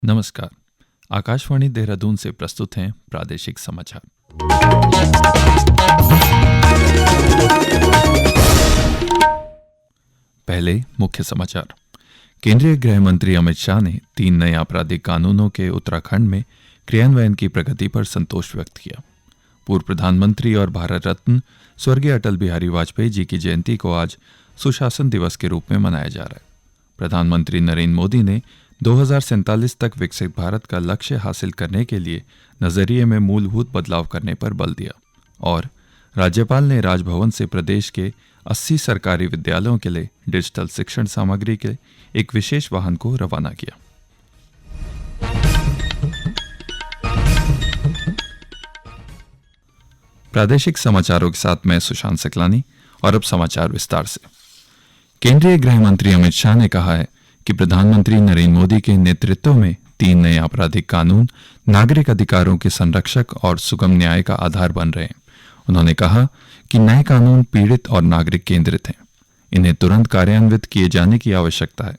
नमस्कार। आकाशवाणी देहरादून से प्रस्तुत हैं प्रादेशिक समाचार। पहले मुख्य समाचार। केंद्रीय गृह मंत्री अमित शाह ने 3 नए आपराधिक कानूनों के उत्तराखंड में क्रियान्वयन की प्रगति पर संतोष व्यक्त किया। पूर्व प्रधानमंत्री और भारत रत्न स्वर्गीय अटल बिहारी वाजपेयी जी की जयंती को आज सुशासन दिवस के रूप में मनाया जा रहा है। प्रधानमंत्री नरेंद्र मोदी ने 2047 तक विकसित भारत का लक्ष्य हासिल करने के लिए नजरिए में मूलभूत बदलाव करने पर बल दिया और राज्यपाल ने राजभवन से प्रदेश के 80 सरकारी विद्यालयों के लिए डिजिटल शिक्षण सामग्री के एक विशेष वाहन को रवाना किया। प्रादेशिक समाचारों के साथ मैं सुशांत सकलानी और अब समाचार विस्तार से। केंद्रीय गृह मंत्री अमित शाह ने कहा है कि प्रधानमंत्री नरेंद्र मोदी के नेतृत्व में 3 नए आपराधिक कानून नागरिक अधिकारों के संरक्षक और सुगम न्याय का आधार बन रहे हैं। उन्होंने कहा कि नए कानून पीड़ित और नागरिक केंद्रित हैं। इन्हें तुरंत कार्यान्वित किए जाने की आवश्यकता है।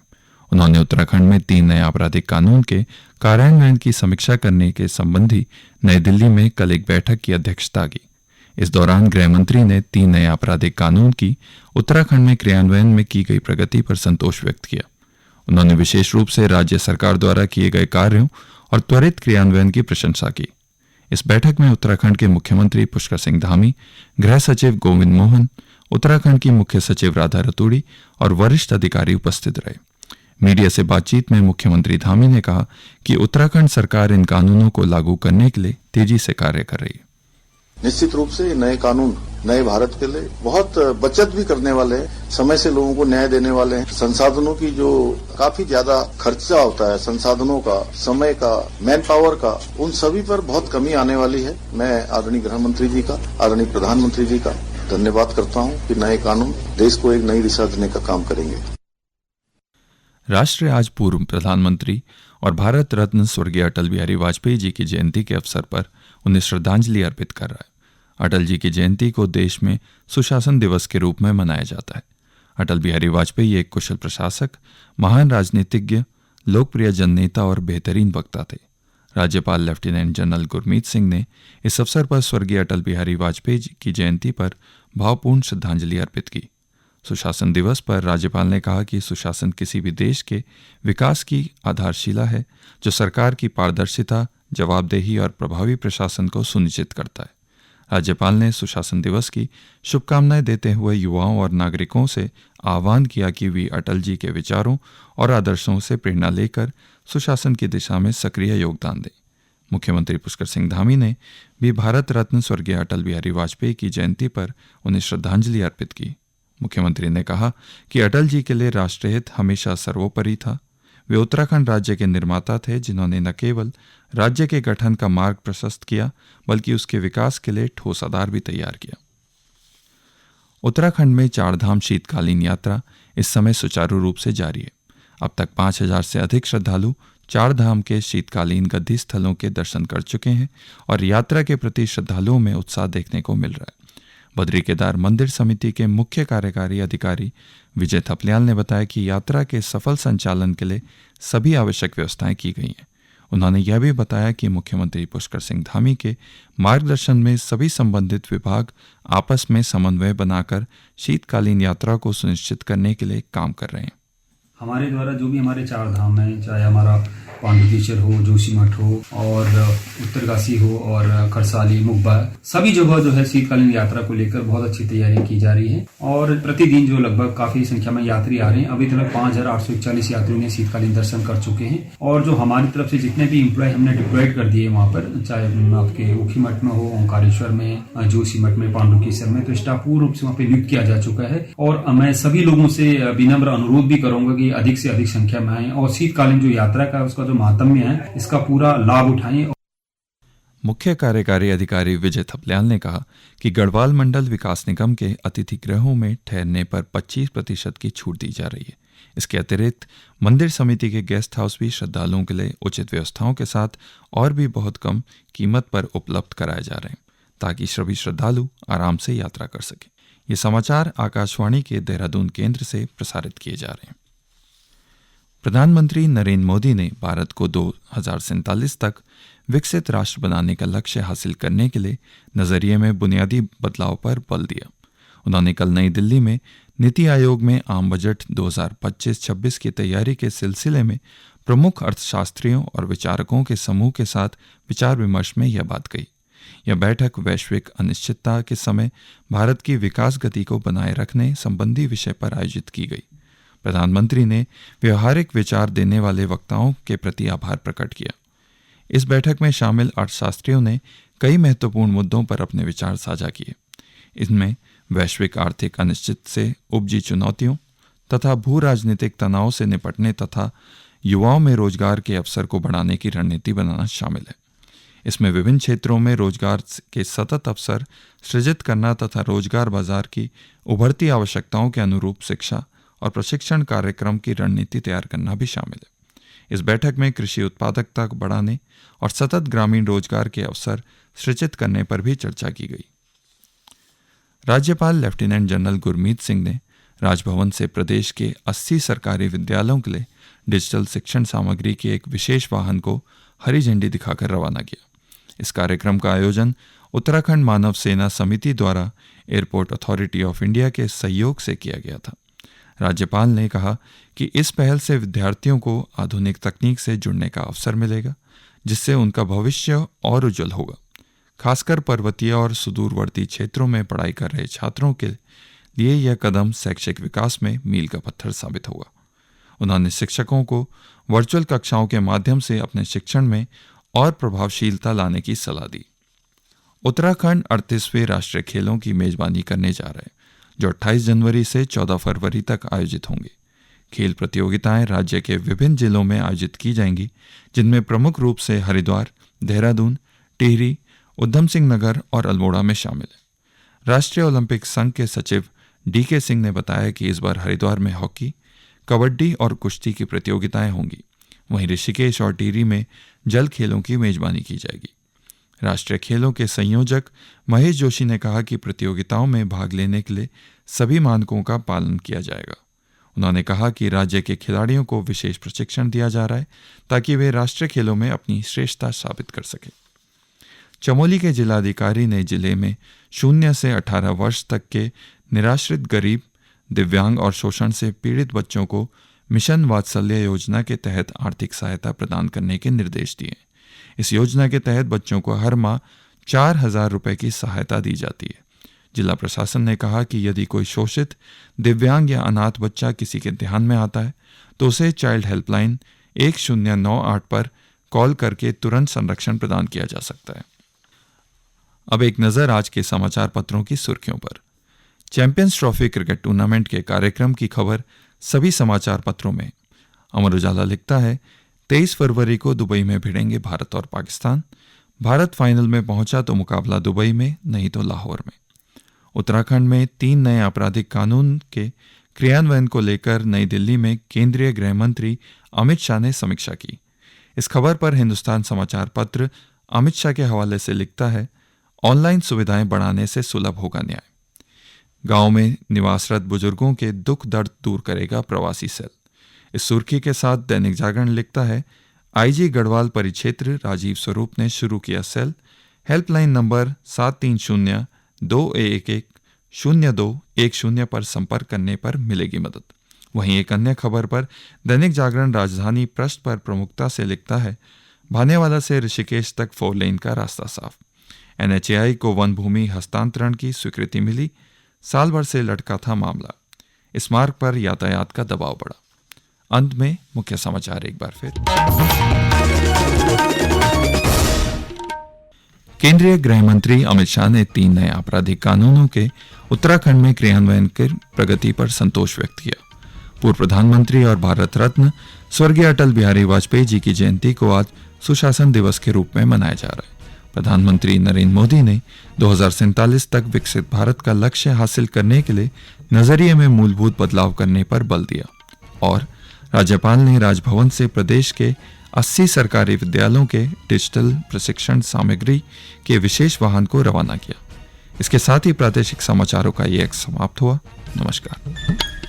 उन्होंने उत्तराखंड में 3 नए आपराधिक कानून के कार्यान्वयन की समीक्षा करने के संबंधी नई दिल्ली में कल एक बैठक की अध्यक्षता की। इस दौरान गृह मंत्री ने 3 नए आपराधिक कानून की उत्तराखंड में क्रियान्वयन में की गई प्रगति पर संतोष व्यक्त किया। उन्होंने विशेष रूप से राज्य सरकार द्वारा किए गए कार्यों और त्वरित क्रियान्वयन की प्रशंसा की। इस बैठक में उत्तराखंड के मुख्यमंत्री पुष्कर सिंह धामी, गृह सचिव गोविंद मोहन, उत्तराखंड की मुख्य सचिव राधा रतूड़ी और वरिष्ठ अधिकारी उपस्थित रहे। मीडिया से बातचीत में मुख्यमंत्री धामी ने कहा कि उत्तराखंड सरकार इन कानूनों को लागू करने के लिए तेजी से कार्य कर रही है। निश्चित रूप से नए कानून नए भारत के लिए बहुत बचत भी करने वाले हैं, समय से लोगों को न्याय देने वाले हैं। संसाधनों की जो काफी ज्यादा खर्चा होता है, संसाधनों का, समय का, मैन पावर का, उन सभी पर बहुत कमी आने वाली है। मैं आदरणीय गृह मंत्री जी का, आदरणीय प्रधानमंत्री जी का धन्यवाद करता हूं कि नए कानून देश को एक नई दिशा देने का काम करेंगे। राष्ट्र आज पूर्व प्रधानमंत्री और भारत रत्न स्वर्गीय अटल बिहारी वाजपेयी जी की जयंती के अवसर पर उन्हें श्रद्धांजलि अर्पित कर रहा है। अटल जी की जयंती को देश में सुशासन दिवस के रूप में मनाया जाता है। अटल बिहारी वाजपेयी एक कुशल प्रशासक, महान राजनीतिज्ञ, लोकप्रिय जननेता और बेहतरीन वक्ता थे। राज्यपाल लेफ्टिनेंट जनरल गुरमीत सिंह ने इस अवसर पर स्वर्गीय अटल बिहारी वाजपेयी जी की जयंती पर भावपूर्ण श्रद्धांजलि अर्पित की। सुशासन दिवस पर राज्यपाल ने कहा कि सुशासन किसी भी देश के विकास की आधारशिला है, जो सरकार की पारदर्शिता, जवाबदेही और प्रभावी प्रशासन को सुनिश्चित करता है। राज्यपाल ने सुशासन दिवस की शुभकामनाएं देते हुए युवाओं और नागरिकों से आह्वान किया कि वे अटल जी के विचारों और आदर्शों से प्रेरणा लेकर सुशासन की दिशा में सक्रिय योगदान दें। मुख्यमंत्री पुष्कर सिंह धामी ने भी भारत रत्न स्वर्गीय अटल बिहारी वाजपेयी की जयंती पर उन्हें श्रद्धांजलि अर्पित की। मुख्यमंत्री ने कहा कि अटल जी के लिए राष्ट्रहित हमेशा सर्वोपरि था। वे उत्तराखंड राज्य के निर्माता थे, जिन्होंने न केवल राज्य के गठन का मार्ग प्रशस्त किया, बल्कि उसके विकास के लिए ठोस आधार भी तैयार किया। उत्तराखंड में 4 धाम शीतकालीन यात्रा इस समय सुचारू रूप से जारी है। अब तक 5000 से अधिक श्रद्धालु 4 धाम के शीतकालीन गद्दी स्थलों के दर्शन कर चुके हैं और यात्रा के प्रति श्रद्धालुओं में उत्साह देखने को मिल रहा है। बद्री केदार मंदिर समिति के मुख्य कार्यकारी अधिकारी विजय थपलियाल ने बताया कि यात्रा के सफल संचालन के लिए सभी आवश्यक व्यवस्थाएं की गई हैं। उन्होंने यह भी बताया कि मुख्यमंत्री पुष्कर सिंह धामी के मार्गदर्शन में सभी संबंधित विभाग आपस में समन्वय बनाकर शीतकालीन यात्रा को सुनिश्चित करने के लिए काम कर रहे हैं। हमारे द्वारा जो भी हमारे 4 धाम हैं, चाहे हमारा पांडुकेश्वर हो, जोशीमठ हो और उत्तरकाशी हो और खरसाली, मुब्बा, सभी जगह जो है शीतकालीन यात्रा को लेकर बहुत अच्छी तैयारी की जा रही है और प्रतिदिन जो लगभग काफी संख्या में यात्री आ रहे हैं। अभी तक 5841 यात्रियों ने शीतकालीन दर्शन कर चुके हैं और जो हमारी तरफ से जितने भी एम्प्लॉय हमने डिप्लॉयड कर दिए वहाँ पर, चाहे आपके ऊखीमठ में हो, ओंकारेश्वर में, जोशीमठ में, पांडुकेश्वर में, तो स्टाफ पूर्ण रूप से वहाँ पे नियुक्त किया जा चुका है। और मैं सभी लोगों से विनम्र अनुरोध भी करूंगा कि अधिक से अधिक संख्या में आए और शीतकालीन जो यात्रा का उसका जो महात्म्य है, इसका पूरा लाभ उठाएं। मुख्य कार्यकारी अधिकारी विजय थपलियाल ने कहा कि गढ़वाल मंडल विकास निगम के अतिथि गृहों में ठहरने पर 25% की छूट दी जा रही है। इसके अतिरिक्त मंदिर समिति के गेस्ट हाउस भी श्रद्धालुओं के लिए उचित व्यवस्थाओं के साथ और भी बहुत कम कीमत पर उपलब्ध कराए जा रहे हैं, ताकि सभी श्रद्धालु आराम से यात्रा कर सकें। ये समाचार आकाशवाणी के देहरादून केंद्र से प्रसारित किए जा रहे हैं। प्रधानमंत्री नरेंद्र मोदी ने भारत को 2047 तक विकसित राष्ट्र बनाने का लक्ष्य हासिल करने के लिए नजरिए में बुनियादी बदलाव पर बल दिया। उन्होंने कल नई दिल्ली में नीति आयोग में आम बजट 2025-26 की तैयारी के सिलसिले में प्रमुख अर्थशास्त्रियों और विचारकों के समूह के साथ विचार विमर्श में यह बात कही। यह बैठक वैश्विक अनिश्चितता के समय भारत की विकास गति को बनाए रखने संबंधी विषय पर आयोजित की गई। प्रधानमंत्री ने व्यवहारिक विचार देने वाले वक्ताओं के प्रति आभार प्रकट किया। इस बैठक में शामिल अर्थशास्त्रियों ने कई महत्वपूर्ण मुद्दों पर अपने विचार साझा किए। इनमें वैश्विक आर्थिक अनिश्चित से उपजी चुनौतियों तथा भू राजनीतिक तनाव से निपटने तथा युवाओं में रोजगार के अवसर को बढ़ाने की रणनीति बनाना शामिल है। इसमें विभिन्न क्षेत्रों में रोजगार के सतत अवसर सृजित करना तथा रोजगार बाजार की उभरती आवश्यकताओं के अनुरूप शिक्षा और प्रशिक्षण कार्यक्रम की रणनीति तैयार करना भी शामिल है। इस बैठक में कृषि उत्पादकता को बढ़ाने और सतत ग्रामीण रोजगार के अवसर सृजित करने पर भी चर्चा की गई। राज्यपाल लेफ्टिनेंट जनरल गुरमीत सिंह ने राजभवन से प्रदेश के 80 सरकारी विद्यालयों के लिए डिजिटल शिक्षण सामग्री के एक विशेष वाहन को हरी झंडी दिखाकर रवाना किया। इस कार्यक्रम का आयोजन उत्तराखंड मानव सेना समिति द्वारा एयरपोर्ट अथॉरिटी ऑफ इंडिया के सहयोग से किया गया था। राज्यपाल ने कहा कि इस पहल से विद्यार्थियों को आधुनिक तकनीक से जुड़ने का अवसर मिलेगा, जिससे उनका भविष्य और उज्जवल होगा। खासकर पर्वतीय और सुदूरवर्ती क्षेत्रों में पढ़ाई कर रहे छात्रों के लिए यह कदम शैक्षिक विकास में मील का पत्थर साबित होगा। उन्होंने शिक्षकों को वर्चुअल कक्षाओं के माध्यम से अपने शिक्षण में और प्रभावशीलता लाने की सलाह दी। उत्तराखंड 38वें राष्ट्रीय खेलों की मेजबानी करने जा रहे हैं, जो 28 जनवरी से 14 फरवरी तक आयोजित होंगे। खेल प्रतियोगिताएं राज्य के विभिन्न जिलों में आयोजित की जाएंगी, जिनमें प्रमुख रूप से हरिद्वार, देहरादून, टिहरी, उधम सिंह नगर और अल्मोड़ा में शामिल है। राष्ट्रीय ओलंपिक संघ के सचिव DK सिंह ने बताया कि इस बार हरिद्वार में हॉकी, कबड्डी और कुश्ती की प्रतियोगिताएं होंगी। वहीं ऋषिकेश और टिहरी में जल खेलों की मेजबानी की जाएगी। राष्ट्रीय खेलों के संयोजक महेश जोशी ने कहा कि प्रतियोगिताओं में भाग लेने के लिए सभी मानकों का पालन किया जाएगा। उन्होंने कहा कि राज्य के खिलाड़ियों को विशेष प्रशिक्षण दिया जा रहा है ताकि वे राष्ट्रीय खेलों में अपनी श्रेष्ठता साबित कर सकें। चमोली के जिलाधिकारी ने जिले में 0 से 18 वर्ष तक के निराश्रित, गरीब, दिव्यांग और शोषण से पीड़ित बच्चों को मिशन वात्सल्य योजना के तहत आर्थिक सहायता प्रदान करने के निर्देश दिए। इस योजना के तहत बच्चों को हर माह 4,000 रुपए की सहायता दी जाती है। जिला प्रशासन ने कहा कि यदि कोई शोषित, दिव्यांग या अनाथ बच्चा किसी के ध्यान में आता है तो उसे चाइल्ड हेल्पलाइन 1098 पर कॉल करके तुरंत संरक्षण प्रदान किया जा सकता है। अब एक नजर आज के समाचार पत्रों की सुर्खियों पर। चैंपियंस ट्रॉफी क्रिकेट टूर्नामेंट के कार्यक्रम की खबर सभी समाचार पत्रों में। अमर उजाला लिखता है 23 फरवरी को दुबई में भिड़ेंगे भारत और पाकिस्तान। भारत फाइनल में पहुंचा तो मुकाबला दुबई में, नहीं तो लाहौर में। उत्तराखंड में 3 नए आपराधिक कानून के क्रियान्वयन को लेकर नई दिल्ली में केंद्रीय गृह मंत्री अमित शाह ने समीक्षा की। इस खबर पर हिंदुस्तान समाचार पत्र अमित शाह के हवाले से लिखता है, ऑनलाइन सुविधाएं बढ़ाने से सुलभ होगा न्याय। गांव में निवासरत बुजुर्गों के दुख दर्द दूर करेगा प्रवासी सेल। इस सुर्खी के साथ दैनिक जागरण लिखता है, IG गढ़वाल परिक्षेत्र राजीव स्वरूप ने शुरू किया सेल। हेल्पलाइन नंबर 730-211-0210 पर संपर्क करने पर मिलेगी मदद। वहीं एक अन्य खबर पर दैनिक जागरण राजधानी पृष्ठ पर प्रमुखता से लिखता है, भानेवाला से ऋषिकेश तक 4 लेन का रास्ता साफ। NHAI को वन भूमि हस्तांतरण की स्वीकृति मिली, साल भर से लटका था मामला। इस मार्ग पर यातायात का दबाव बढ़ा। अंत में मुख्य समाचार एक बार फिर। केंद्रीय गृह मंत्री अमित शाह ने 3 नए आपराधिक कानूनों के उत्तराखंड में क्रियान्वयन की प्रगति पर संतोष व्यक्त किया। पूर्व प्रधानमंत्री और भारत रत्न स्वर्गीय अटल बिहारी वाजपेयी जी की जयंती को आज सुशासन दिवस के रूप में मनाया जा रहा है। प्रधानमंत्री नरेंद्र मोदी ने 2047 तक विकसित भारत का लक्ष्य हासिल करने के लिए नजरिए में मूलभूत बदलाव करने पर बल दिया और राज्यपाल ने राजभवन से प्रदेश के 80 सरकारी विद्यालयों के डिजिटल प्रशिक्षण सामग्री के विशेष वाहन को रवाना किया। इसके साथ ही प्रादेशिक समाचारों का ये अंक समाप्त हुआ। नमस्कार।